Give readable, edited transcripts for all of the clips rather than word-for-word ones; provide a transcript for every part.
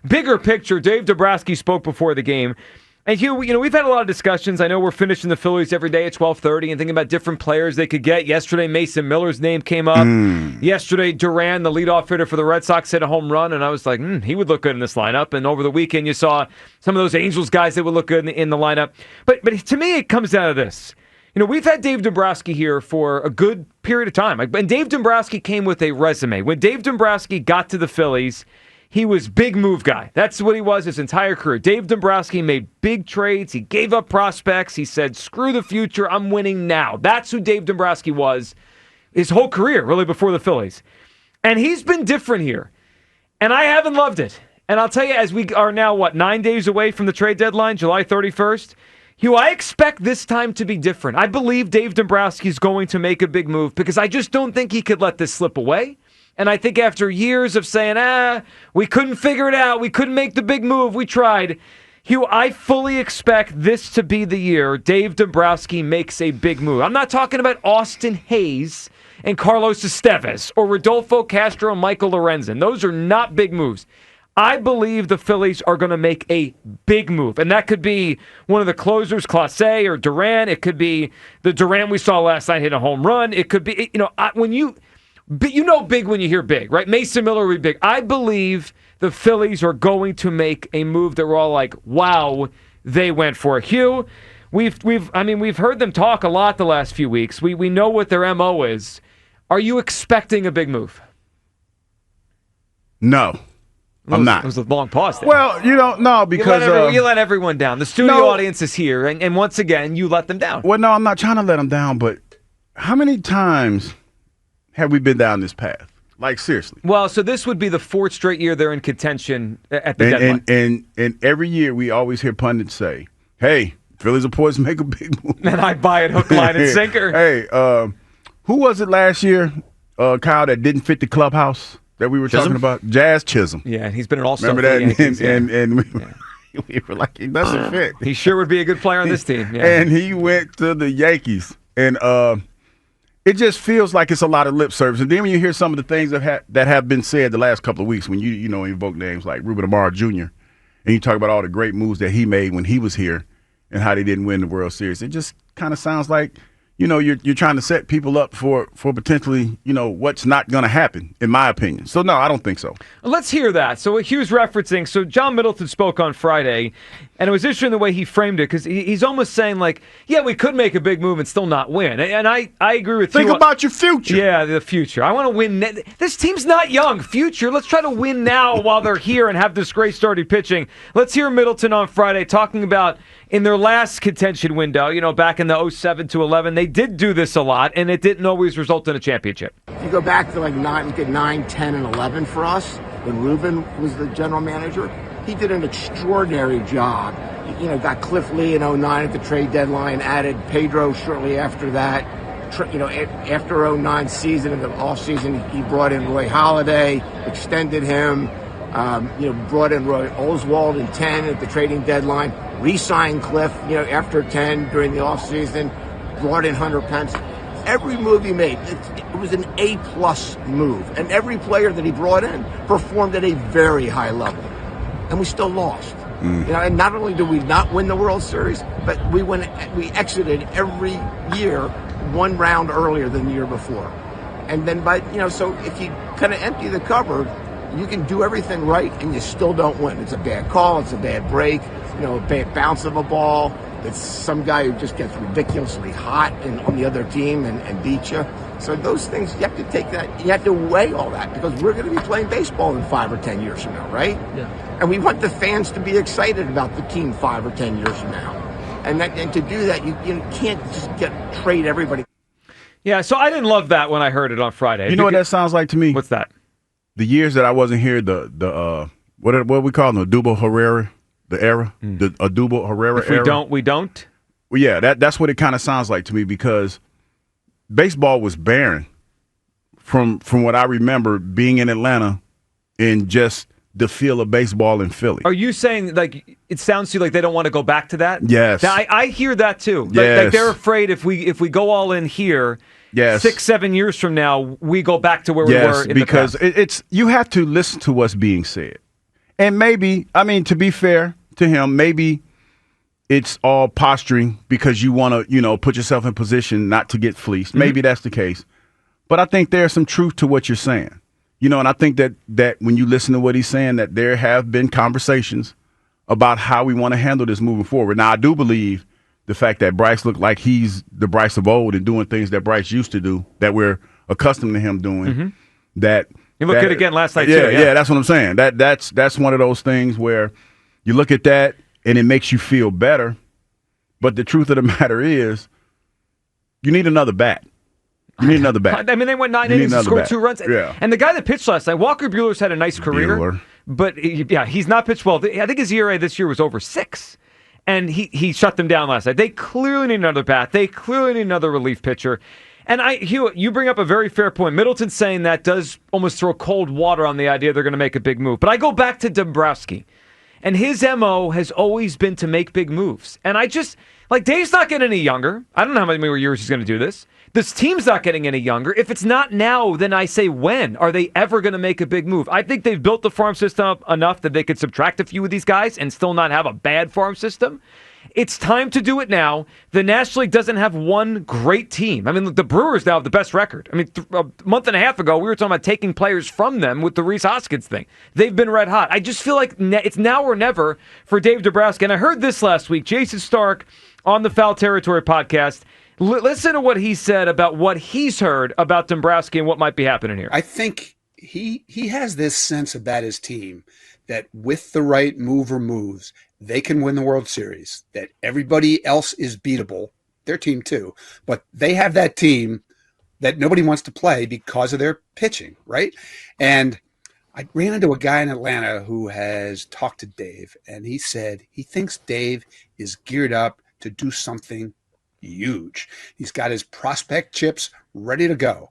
bigger picture, Dave Dombrowski spoke before the game. And Hugh, we've had a lot of discussions. I know we're finishing the Phillies every day at 12:30 and thinking about different players they could get. Yesterday, Mason Miller's name came up. Yesterday, Duran, the leadoff hitter for the Red Sox, hit a home run, and I was like, he would look good in this lineup. And over the weekend, you saw some of those Angels guys that would look good in the lineup. But to me, it comes down to this. We've had Dave Dombrowski here for a good period of time. And Dave Dombrowski came with a resume. When Dave Dombrowski got to the Phillies, he was big move guy. That's what he was his entire career. Dave Dombrowski made big trades. He gave up prospects. He said, screw the future. I'm winning now. That's who Dave Dombrowski was his whole career, really, before the Phillies. And he's been different here. And I haven't loved it. And I'll tell you, as we are now, 9 days away from the trade deadline, July 31st, Hugh, I expect this time to be different. I believe Dave Dombrowski is going to make a big move because I just don't think he could let this slip away. And I think after years of saying, we couldn't figure it out, we couldn't make the big move, we tried, Hugh, I fully expect this to be the year Dave Dombrowski makes a big move. I'm not talking about Austin Hayes and Carlos Estevez or Rodolfo Castro and Michael Lorenzen. Those are not big moves. I believe the Phillies are going to make a big move, and that could be one of the closers, Clase or Duran. It could be the Duran we saw last night hit a home run. It could be, big when you hear big, right? Mason Miller would be big. I believe the Phillies are going to make a move that we're all like, wow, they went for it. Hugh, we've heard them talk a lot the last few weeks. We know what their MO is. Are you expecting a big move? No. I'm not. It was a long pause there. Well, no, because you let everyone down. The studio audience is here, and once again, you let them down. Well, no, I'm not trying to let them down, but how many times have we been down this path? Like, seriously. Well, so this would be the fourth straight year they're in contention at the deadline. And every year we always hear pundits say, hey, Phillies are poised to make a big move. And I buy it hook, line, and sinker. Hey, who was it last year, Kyle, that didn't fit the clubhouse? That we were talking about? Jazz Chisholm. Yeah, he's been an all-star. Remember that? Yankees, and we were like, he doesn't fit. He sure would be a good player on this team. Yeah. And he went to the Yankees. And it just feels like it's a lot of lip service. And then when you hear some of the things that have been said the last couple of weeks, when you invoke names like Ruben Amaro Jr., and you talk about all the great moves that he made when he was here and how they didn't win the World Series, it just kind of sounds like you're trying to set people up for potentially, what's not going to happen, in my opinion. So, no, I don't think so. Let's hear that. So what Hugh's referencing, so John Middleton spoke on Friday, and it was interesting the way he framed it, because he's almost saying, like, yeah, we could make a big move and still not win. And I agree with you. Think about your future. Yeah, the future. I want to win. This team's not young. Future. Let's try to win now while they're here and have this great starting pitching. Let's hear Middleton on Friday talking about in their last contention window, back in the 07 to 11, they did do this a lot, and it didn't always result in a championship. If you go back to 9, 10, and 11 for us, when Ruben was the general manager, he did an extraordinary job. Got Cliff Lee in 09 at the trade deadline, added Pedro shortly after that. After 09 season, in the offseason, he brought in Roy Halladay, extended him, brought in Roy Oswald in 10 at the trading deadline, re-signed Cliff, after 10 during the offseason, brought in Hunter Pence. Every move he made, it was an A-plus move. And every player that he brought in performed at a very high level. And we still lost. And not only did we not win the World Series, but we exited every year one round earlier than the year before. And then so if you kind of empty the cupboard, you can do everything right and you still don't win. It's a bad call, it's a bad break, a bad bounce of a ball. It's some guy who just gets ridiculously hot on the other team and beat you. So those things, you have to take that, you have to weigh all that, because we're going to be playing baseball in 5 or 10 years from now, right? Yeah. And we want the fans to be excited about the team 5 or 10 years from now. And to do that, you can't just trade everybody. Yeah, so I didn't love that when I heard it on Friday. You know what that sounds like to me? What's that? The years that I wasn't here, what we call them, the Adubo Herrera, the era, the Adubo Herrera era. We don't. Well, yeah, that's what it kind of sounds like to me, because baseball was barren from what I remember being in Atlanta and just the feel of baseball in Philly. Are you saying, like, it sounds to you like they don't want to go back to that? Yes. I hear that too. Yes. Like they're afraid if we go all in here, yes, 6-7 years from now, we go back to where we were in the past. Because you have to listen to what's being said. And maybe, I mean, to be fair to him, maybe it's all posturing because you want to, put yourself in position not to get fleeced. Mm-hmm. Maybe that's the case. But I think there's some truth to what you're saying. And I think that when you listen to what he's saying, that there have been conversations about how we want to handle this moving forward. Now, I do believe the fact that Bryce looked like he's the Bryce of old and doing things that Bryce used to do, that we're accustomed to him doing, mm-hmm. that he looked good again last night, too. Yeah, yeah, that's what I'm saying. That's one of those things where you look at that and it makes you feel better. But the truth of the matter is, you need another bat. You need another bat. I mean, they went 9 innings and scored 2 runs. Yeah. And the guy that pitched last night, Walker Buehler's had a nice career. But, he's not pitched well. I think his ERA this year was over 6. And he shut them down last night. They clearly need another bat. They clearly need another relief pitcher. And Hugh, you bring up a very fair point. Middleton saying that does almost throw cold water on the idea they're going to make a big move. But I go back to Dombrowski. And his MO has always been to make big moves. And Dave's not getting any younger. I don't know how many more years he's going to do this. This team's not getting any younger. If it's not now, then I say when are they ever going to make a big move? I think they've built the farm system up enough that they could subtract a few of these guys and still not have a bad farm system. It's time to do it now. The National League doesn't have one great team. I mean, the Brewers now have the best record. I mean, a month and a half ago, we were talking about taking players from them with the Rhys Hoskins thing. They've been red hot. I just feel like it's now or never for Dave Dombrowski. And I heard this last week. Jason Stark on the Foul Territory podcast. Listen to what he said about what he's heard about Dombrowski and what might be happening here. I think he has this sense about his team that with the right move or moves, they can win the World Series, that everybody else is beatable, their team too, but they have that team that nobody wants to play because of their pitching, right? And I ran into a guy in Atlanta who has talked to Dave, and he said he thinks Dave is geared up to do something huge. He's got his prospect chips ready to go.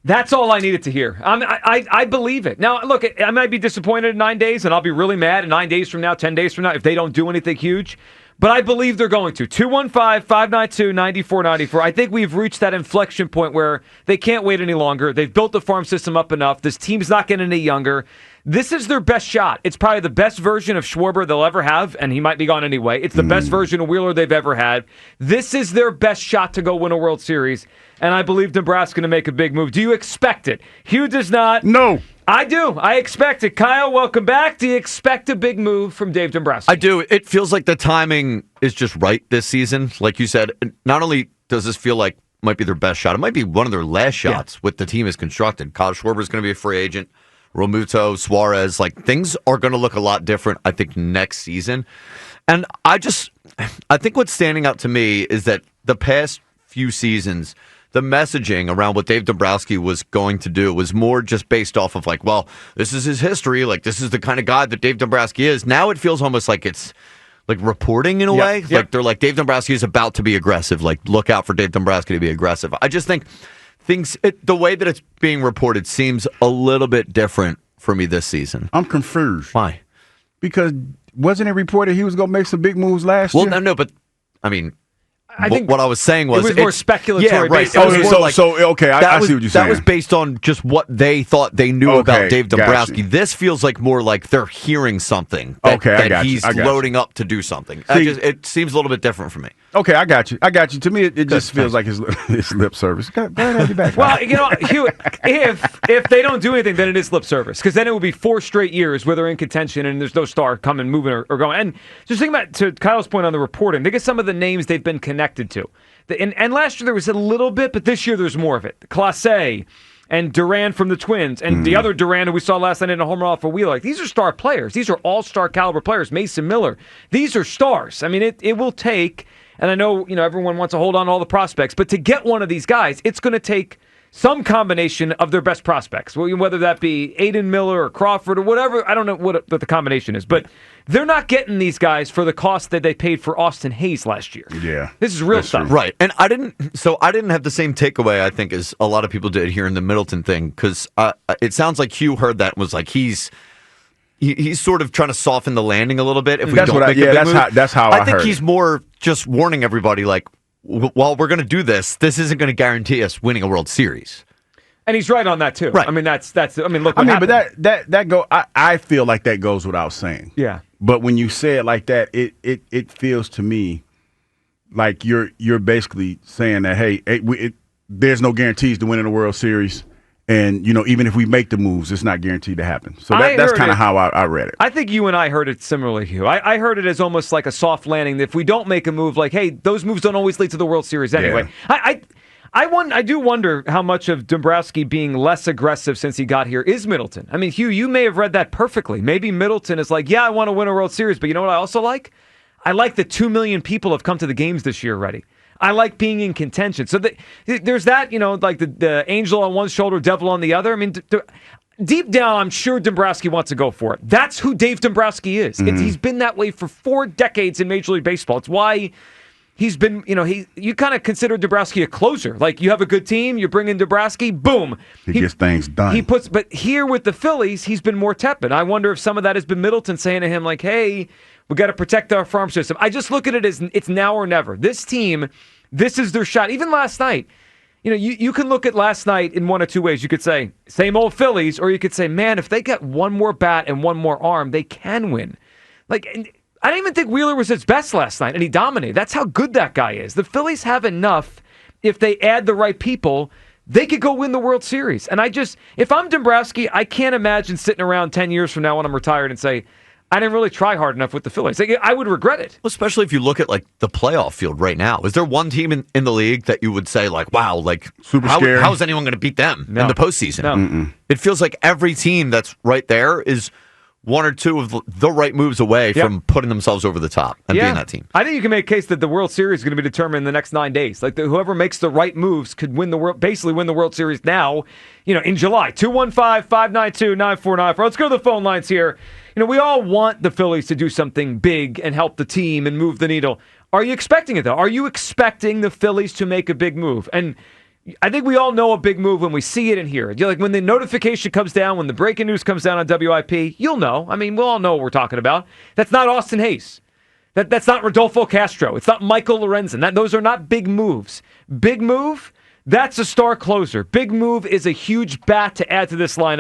That's all I needed to hear. I believe it. Now, look, I might be disappointed in 9 days, and I'll be really mad in 9 days from now, 10 days from now, if they don't do anything huge. But I believe they're going to. 215-592-9494. I think we've reached that inflection point where they can't wait any longer. They've built the farm system up enough. This team's not getting any younger. This is their best shot. It's probably the best version of Schwarber they'll ever have, and he might be gone anyway. It's the best version of Wheeler they've ever had. This is their best shot to go win a World Series, and I believe Dombrowski's going to make a big move. Do you expect it? Hugh does not. No. I do. I expect it. Kyle, welcome back. Do you expect a big move from Dave Dombrowski? I do. It feels like the timing is just right this season. Like you said, not only does this feel like might be their best shot, it might be one of their last shots with the team is constructed. Kyle Schwarber is going to be a free agent. Romuto, Suarez, things are going to look a lot different, I think, next season. And I think what's standing out to me is that the past few seasons, the messaging around what Dave Dombrowski was going to do was more just based off of this is his history, this is the kind of guy that Dave Dombrowski is. Now it feels almost like it's reporting in a way. Yep. They're Dave Dombrowski is about to be aggressive. Look out for Dave Dombrowski to be aggressive. I just think the way that it's being reported seems a little bit different for me this season. I'm confused. Why? Because wasn't it reported he was going to make some big moves last year? Well, no, but I mean, I think what I was saying was it was more speculatory. Yeah, right. Okay, I see what you're saying. That was based on just what they thought they knew about Dave Dombrowski. Gotcha. This feels more like they're hearing something that he's loading up to do something. It seems a little bit different for me. Okay, I got you. To me, it just feels like his lip service. Go ahead, have you back. Well, Hugh, if they don't do anything, then it is lip service, because then it would be 4 straight years where they're in contention and there's no star coming, moving, or going. And just think about, to Kyle's point on the reporting, think of some of the names they've been connected to. And last year there was a little bit, but this year there's more of it. Clase and Duran from the Twins, and the other Duran who we saw last night in a home run off a Wheeler. These are star players. These are all-star caliber players. Mason Miller. These are stars. I mean, it will take, and I know everyone wants to hold on to all the prospects, but to get one of these guys, it's going to take some combination of their best prospects, whether that be Aiden Miller or Crawford or whatever. I don't know what the combination is, but they're not getting these guys for the cost that they paid for Austin Hayes last year. Yeah. This is real stuff. True. Right. And I didn't have the same takeaway, I think, as a lot of people did here in the Middleton thing, because it sounds like Hugh heard that and was like, he's sort of trying to soften the landing a little bit. If we don't make a big move. That's how I think heard. He's more just warning everybody, while we're going to do this, this isn't going to guarantee us winning a World Series. And he's right on that too. Right. I mean, that's. I mean, look. What but happened. that go. I feel like that goes without saying. Yeah. But when you say it like that, it feels to me like you're basically saying that there's no guarantees to winning the World Series, and even if we make the moves, it's not guaranteed to happen. So that's kind of how I read it. I think you and I heard it similarly, Hugh. I heard it as almost like a soft landing. If we don't make a move, like, hey, those moves don't always lead to the World Series anyway. Yeah. I do wonder how much of Dombrowski being less aggressive since he got here is Middleton. I mean, Hugh, you may have read that perfectly. Maybe Middleton is like, yeah, I want to win a World Series, but you know what I also like? I like that 2 million people have come to the games this year already. I like being in contention. So there's that, like the angel on one shoulder, devil on the other. I mean, deep down, I'm sure Dombrowski wants to go for it. That's who Dave Dombrowski is. He's been that way for 4 decades in Major League Baseball. It's why he's been, you kind of consider Dombrowski a closer. Like, you have a good team, you bring in Dombrowski, boom. He gets things done. But here with the Phillies, he's been more tepid. I wonder if some of that has been Middleton saying to him, like, hey, we got to protect our farm system. I just look at it as it's now or never. This team, this is their shot. Even last night, you can look at last night in one of two ways. You could say, same old Phillies, or you could say, man, if they get one more bat and one more arm, they can win. Like, I didn't even think Wheeler was his best last night, and he dominated. That's how good that guy is. The Phillies have enough. If they add the right people, they could go win the World Series. And if I'm Dombrowski, I can't imagine sitting around 10 years from now when I'm retired and say, I didn't really try hard enough with the Phillies. I would regret it. Well, especially if you look at like the playoff field right now. Is there one team in the league that you would say like, wow, like super scary? How is anyone going to beat them in the postseason? No. Mm-mm. It feels like every team that's right there is one or two of the right moves away from putting themselves over the top and being that team. I think you can make a case that the World Series is going to be determined in the next 9 days. Like whoever makes the right moves could win the World Series now, in July. 215-592-9494. Let's go to the phone lines here. We all want the Phillies to do something big and help the team and move the needle. Are you expecting it, though? Are you expecting the Phillies to make a big move? And I think we all know a big move when we see it and hear it. Like when the notification comes down, when the breaking news comes down on WIP, you'll know. I mean, we'll all know what we're talking about. That's not Austin Hayes. That's not Rodolfo Castro. It's not Michael Lorenzen. Those are not big moves. Big move, that's a star closer. Big move is a huge bat to add to this lineup.